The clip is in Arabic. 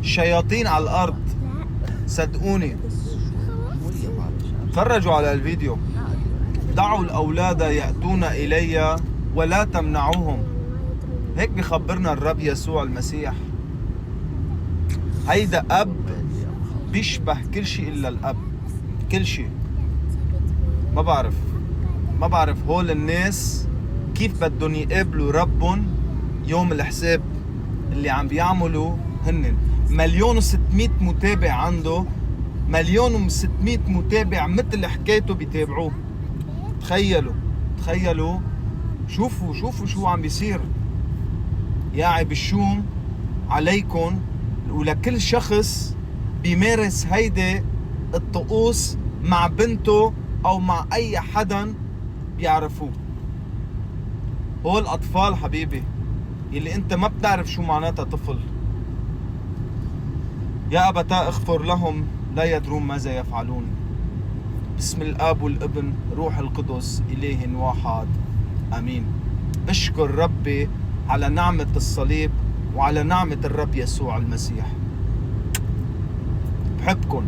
شياطين على الأرض، صدقوني. فرجوا على الفيديو. دعوا الأولاد يأتون إلي ولا تمنعوهم. هيك بخبرنا الرب يسوع المسيح. هيدا أب بيشبه كل شيء إلا الأب، كل شيء. ما بعرف هول الناس كيف بدهم يقابلوا ربهم يوم الحساب. اللي عم بيعملوا هن 1,600,000 متابع عنده، 1,600,000 متابع مثل حكايته بيتابعوه. تخيلوا شوفوا شو عم بيصير. يا عيب الشوم عليكم ولكل شخص بيمارس هيدي الطقوس مع بنته او مع اي حدا بيعرفوه. هول اطفال حبيبي، اللي انت ما بتعرف شو معناتها طفل. يا أبتاه اغفر لهم لا يدرون ماذا يفعلون. باسم الآب والابن روح القدس إله واحد آمين. اشكر ربي على نعمة الصليب وعلى نعمة الرب يسوع المسيح. بحبكن.